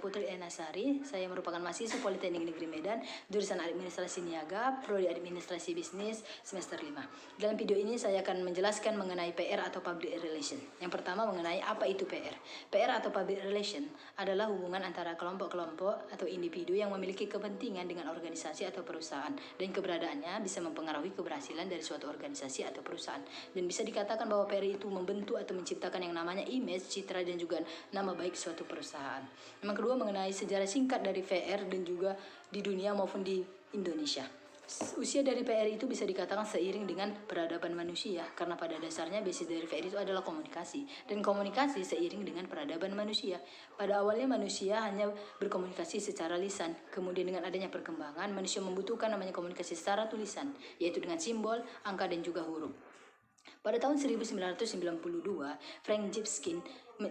Putri Enasari. Saya merupakan mahasiswa Politeknik Negeri Medan, jurusan Administrasi Niaga, Prodi Administrasi Bisnis, semester 5. Dalam video ini saya akan menjelaskan mengenai PR atau Public Relation. Yang pertama mengenai apa itu PR. PR atau Public Relation adalah hubungan antara kelompok-kelompok atau individu yang memiliki kepentingan dengan organisasi atau perusahaan, dan keberadaannya bisa mempengaruhi keberhasilan dari suatu organisasi atau perusahaan. Dan bisa dikatakan bahwa PR itu membentuk atau menciptakan yang namanya image, citra, dan juga nama baik suatu perusahaan. Yang kedua mengenai sejarah singkat dari PR dan juga di dunia maupun di Indonesia. Usia dari PR itu bisa dikatakan seiring dengan peradaban manusia, karena pada dasarnya basis dari PR itu adalah komunikasi, dan komunikasi seiring dengan peradaban manusia. Pada awalnya manusia hanya berkomunikasi secara lisan, kemudian dengan adanya perkembangan manusia membutuhkan namanya komunikasi secara tulisan, yaitu dengan simbol, angka, dan juga huruf. Pada tahun 1992, Frank Jepkin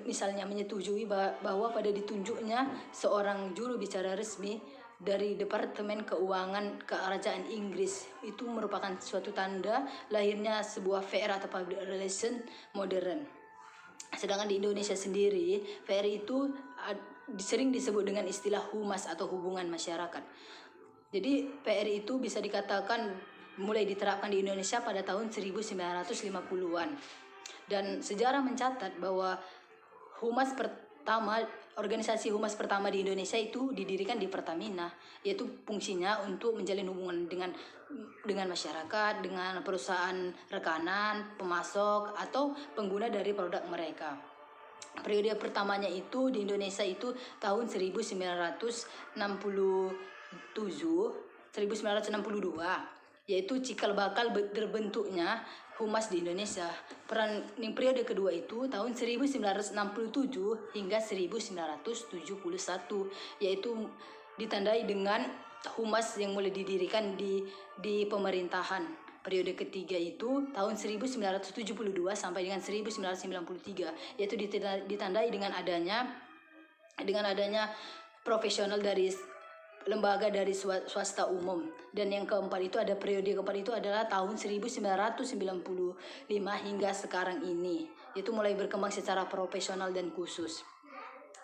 misalnya menyetujui bahwa pada ditunjuknya seorang juru bicara resmi dari Departemen Keuangan Kerajaan Inggris itu merupakan suatu tanda lahirnya sebuah PR atau Public Relation modern. Sedangkan di Indonesia sendiri, PR itu sering disebut dengan istilah humas atau hubungan masyarakat. Jadi PR itu bisa dikatakan mulai diterapkan di Indonesia pada tahun 1950-an. Dan sejarah mencatat bahwa organisasi humas pertama di Indonesia itu didirikan di Pertamina, yaitu fungsinya untuk menjalin hubungan dengan masyarakat, dengan perusahaan rekanan, pemasok, atau pengguna dari produk mereka. Periode pertamanya itu di Indonesia itu tahun 1962, yaitu cikal bakal terbentuknya humas di Indonesia. Periode kedua itu tahun 1967 hingga 1971, yaitu ditandai dengan humas yang mulai didirikan di pemerintahan. Periode ketiga itu tahun 1972 sampai dengan 1993, yaitu ditandai dengan adanya profesional dari lembaga dari swasta umum. Dan yang keempat itu periode keempat itu adalah tahun 1995 hingga sekarang ini, itu mulai berkembang secara profesional dan khusus.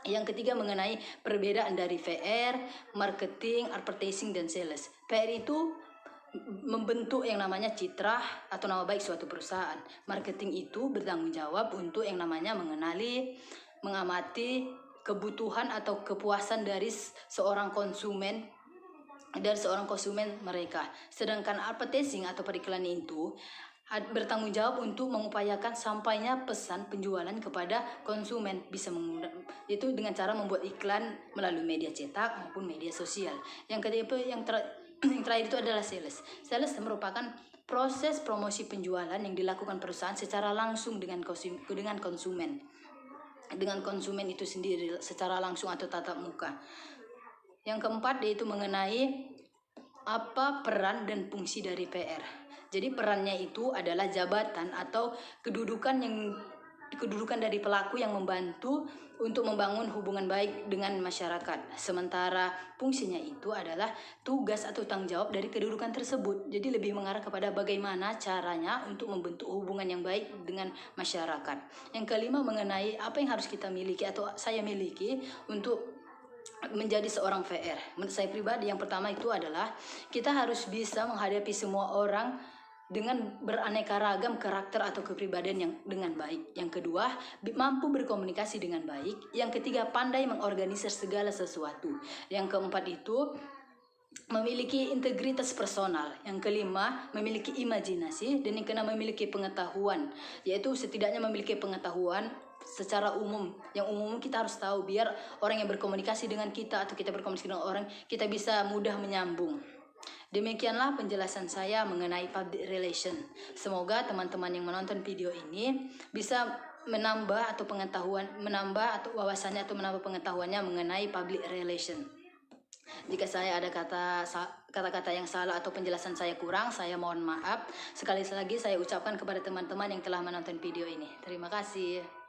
Yang ketiga mengenai perbedaan dari PR, marketing, advertising, dan sales. PR itu membentuk yang namanya citra atau nama baik suatu perusahaan. Marketing itu bertanggung jawab untuk yang namanya mengamati kebutuhan atau kepuasan dari seorang konsumen mereka. Sedangkan advertising atau periklanan itu bertanggung jawab untuk mengupayakan sampainya pesan penjualan kepada konsumen, itu dengan cara membuat iklan melalui media cetak maupun media sosial. Yang ketiga yang terakhir itu adalah sales. Sales merupakan proses promosi penjualan yang dilakukan perusahaan secara langsung dengan konsumen itu sendiri secara langsung atau tatap muka. Yang keempat yaitu mengenai apa peran dan fungsi dari PR. Jadi perannya itu adalah jabatan atau kedudukan dari pelaku yang membantu untuk membangun hubungan baik dengan masyarakat. Sementara fungsinya itu adalah tugas atau tanggung jawab dari kedudukan tersebut. Jadi lebih mengarah kepada bagaimana caranya untuk membentuk hubungan yang baik dengan masyarakat. Yang kelima mengenai apa yang harus kita miliki atau saya miliki untuk menjadi seorang VR. Menurut saya pribadi, yang pertama itu adalah kita harus bisa menghadapi semua orang dengan beraneka ragam karakter atau kepribadian yang dengan baik. Yang kedua, mampu berkomunikasi dengan baik. Yang ketiga, pandai mengorganisir segala sesuatu. Yang keempat itu memiliki integritas personal. Yang kelima, memiliki imajinasi. Dan yang keenam, memiliki pengetahuan, yaitu setidaknya memiliki pengetahuan secara umum. Yang umum kita harus tahu biar orang yang berkomunikasi dengan kita atau kita berkomunikasi dengan orang, kita bisa mudah menyambung. Demikianlah penjelasan saya mengenai public relation. Semoga teman-teman yang menonton video ini bisa menambah wawasannya atau menambah pengetahuannya mengenai public relation. Jika saya ada kata-kata yang salah atau penjelasan saya kurang, saya mohon maaf. Sekali lagi saya ucapkan kepada teman-teman yang telah menonton video ini. Terima kasih.